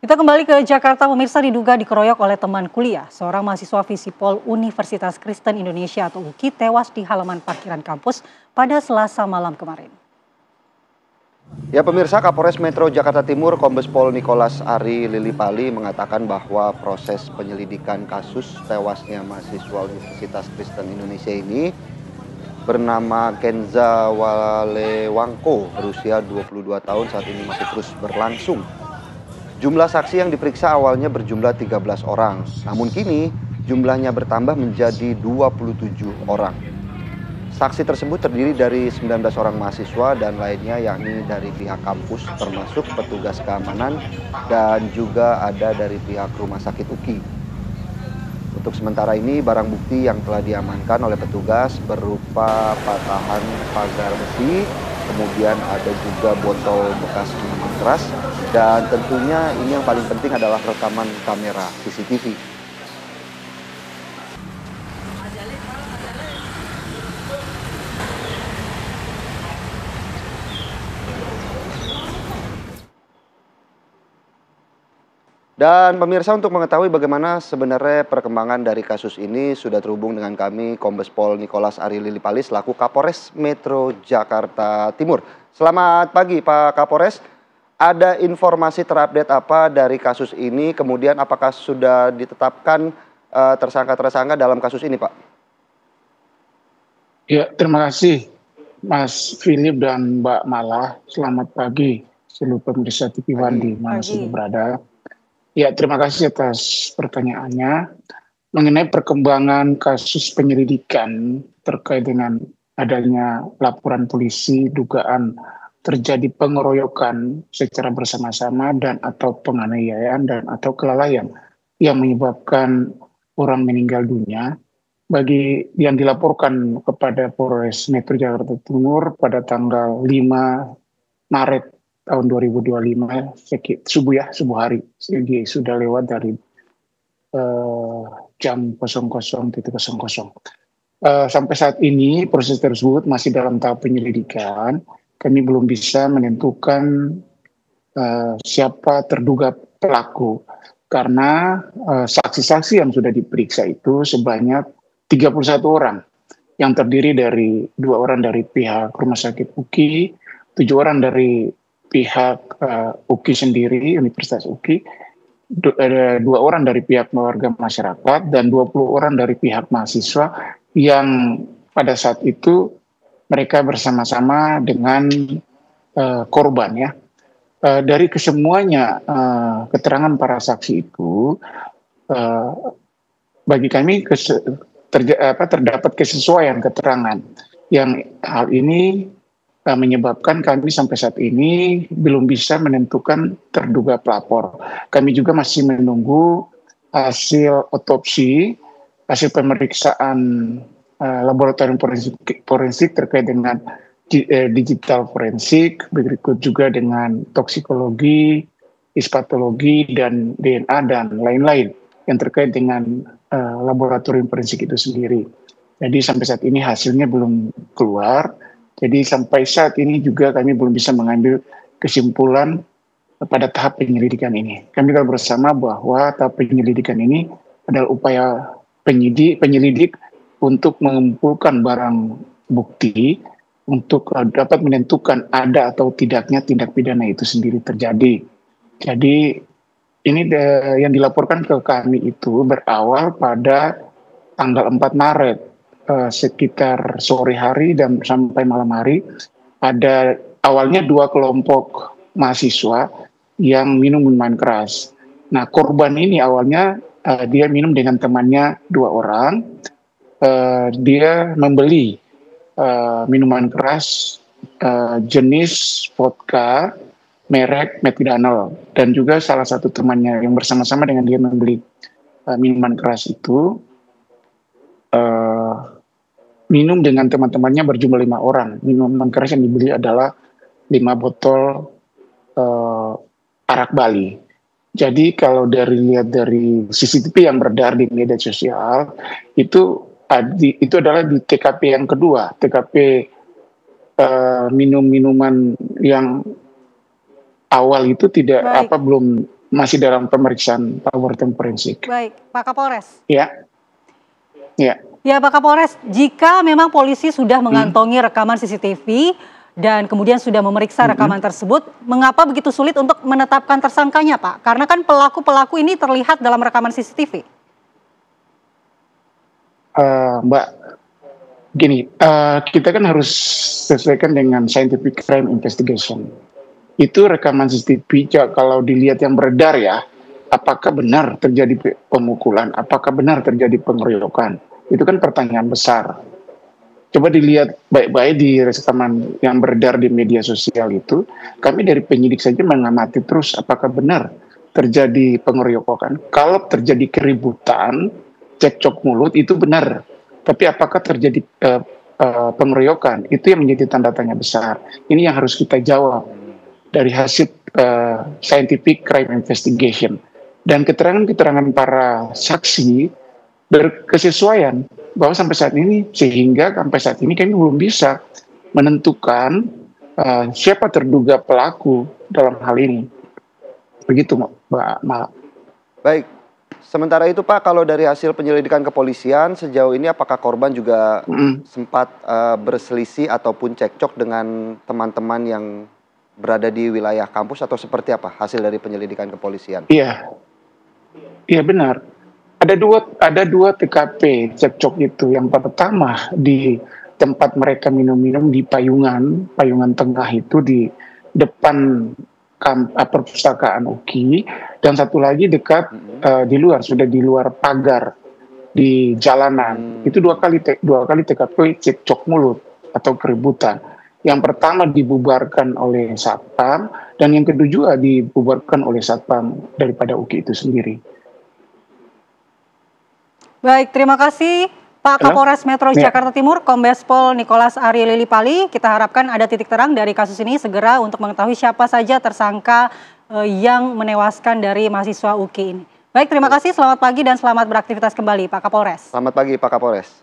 Kita kembali ke Jakarta, pemirsa. Diduga dikeroyok oleh teman kuliah. Seorang mahasiswa Visipol Universitas Kristen Indonesia atau UKI tewas di halaman parkiran kampus pada Selasa malam kemarin. Ya pemirsa, Kapolres Metro Jakarta Timur Kombes Pol Nicholas Ari Lilipali mengatakan bahwa proses penyelidikan kasus tewasnya mahasiswa Universitas Kristen Indonesia ini bernama Kenza Walewangko berusia 22 tahun saat ini masih terus berlangsung. Jumlah saksi yang diperiksa awalnya berjumlah 13 orang, namun kini jumlahnya bertambah menjadi 27 orang. Saksi tersebut terdiri dari 19 orang mahasiswa dan lainnya yakni dari pihak kampus termasuk petugas keamanan dan juga ada dari pihak rumah sakit UKI. Untuk sementara ini barang bukti yang telah diamankan oleh petugas berupa patahan pagar besi, kemudian ada juga botol bekas minuman keras, dan tentunya ini yang paling penting adalah rekaman kamera CCTV. Dan pemirsa, untuk mengetahui bagaimana sebenarnya perkembangan dari kasus ini sudah terhubung dengan kami Kombes Pol Nicholas Ari Lilipali selaku Kapolres Metro Jakarta Timur. Selamat pagi Pak Kapolres, ada informasi terupdate apa dari kasus ini? Kemudian apakah sudah ditetapkan tersangka-tersangka dalam kasus ini Pak? Ya, terima kasih Mas Philip dan Mbak Mala. Selamat pagi seluruh pemirsa TV One di mana sudah berada. Ya, terima kasih atas pertanyaannya. Mengenai perkembangan kasus penyelidikan terkait dengan adanya laporan polisi dugaan terjadi pengeroyokan secara bersama-sama dan atau penganiayaan dan atau kelalaian yang menyebabkan orang meninggal dunia bagi yang dilaporkan kepada Polres Metro Jakarta Timur pada tanggal 5 Maret tahun 2025 subuh hari, jadi sudah lewat dari jam 00.00. Sampai saat ini proses tersebut masih dalam tahap penyelidikan. Kami belum bisa menentukan siapa terduga pelaku karena saksi-saksi yang sudah diperiksa itu sebanyak 31 orang yang terdiri dari 2 orang dari pihak rumah sakit UKI, 7 orang dari pihak UKI sendiri, Universitas UKI, 2 orang dari pihak warga masyarakat, dan 20 orang dari pihak mahasiswa yang pada saat itu mereka bersama-sama dengan korban ya. Dari kesemuanya keterangan para saksi itu, bagi kami terdapat kesesuaian keterangan yang hal ini menyebabkan kami sampai saat ini belum bisa menentukan terduga pelapor. Kami juga masih menunggu hasil otopsi, hasil pemeriksaan laboratorium forensik terkait dengan digital forensik, berikut juga dengan toksikologi, histopatologi, dan DNA, dan lain-lain yang terkait dengan laboratorium forensik itu sendiri. Jadi sampai saat ini hasilnya belum keluar. Jadi sampai saat ini juga kami belum bisa mengambil kesimpulan pada tahap penyelidikan ini. Kami telah bersama bahwa tahap penyelidikan ini adalah upaya penyelidik untuk mengumpulkan barang bukti untuk dapat menentukan ada atau tidaknya tindak pidana itu sendiri terjadi. Jadi ini yang dilaporkan ke kami itu berawal pada tanggal 4 Maret. Sekitar sore hari dan sampai malam hari ada awalnya 2 kelompok mahasiswa yang minum minuman keras. Nah, korban ini awalnya dia minum dengan temannya 2 orang. Dia membeli minuman keras jenis vodka merek McDonald, dan juga salah satu temannya yang bersama-sama dengan dia membeli minuman keras itu minum dengan teman-temannya berjumlah 5 orang. Minuman keras yang dibeli adalah 5 botol arak Bali. Jadi kalau lihat dari CCTV yang beredar di media sosial, itu adalah di TKP yang kedua, TKP minum-minuman yang awal itu belum masih dalam pemeriksaan laboratorium forensik. Baik, Pak Kapolres. Ya, ya. Ya Pak Kapolres, jika memang polisi sudah mengantongi rekaman CCTV dan kemudian sudah memeriksa rekaman tersebut, mengapa begitu sulit untuk menetapkan tersangkanya Pak? Karena kan pelaku-pelaku ini terlihat dalam rekaman CCTV. Mbak, gini, kita kan harus sesuaikan dengan scientific crime investigation. Itu rekaman CCTV, kalau dilihat yang beredar ya, apakah benar terjadi pemukulan, apakah benar terjadi pengeroyokan? Itu kan pertanyaan besar. Coba dilihat baik-baik di rekaman yang beredar di media sosial itu, kami dari penyidik saja mengamati terus apakah benar terjadi pengeroyokan. Kalau terjadi keributan, cekcok mulut itu benar. Tapi apakah terjadi pengeroyokan? Itu yang menjadi tanda tanya besar. Ini yang harus kita jawab dari hasil scientific crime investigation. Dan keterangan-keterangan para saksi berkesesuaian bahwa sampai saat ini, sehingga sampai saat ini kami belum bisa menentukan siapa terduga pelaku dalam hal ini. Begitu, Mbak Mala. Baik, sementara itu Pak, kalau dari hasil penyelidikan kepolisian sejauh ini apakah korban juga sempat berselisih ataupun cekcok dengan teman-teman yang berada di wilayah kampus atau seperti apa hasil dari penyelidikan kepolisian? Iya, iya benar. Ada dua TKP cekcok itu. Yang pertama di tempat mereka minum-minum di Payungan Tengah itu di depan perpustakaan UKI, dan satu lagi dekat di luar, sudah di luar pagar di jalanan. Itu dua kali TKP cekcok mulut atau keributan. Yang pertama dibubarkan oleh satpam, dan yang kedua juga dibubarkan oleh satpam daripada UKI itu sendiri. Baik, terima kasih Pak Kapolres Metro Jakarta Timur, Kombes Pol Nicholas Ari Lilipali. Kita harapkan ada titik terang dari kasus ini segera untuk mengetahui siapa saja tersangka yang menewaskan dari mahasiswa UKI ini. Baik, terima kasih, selamat pagi dan selamat beraktivitas kembali Pak Kapolres. Selamat pagi Pak Kapolres.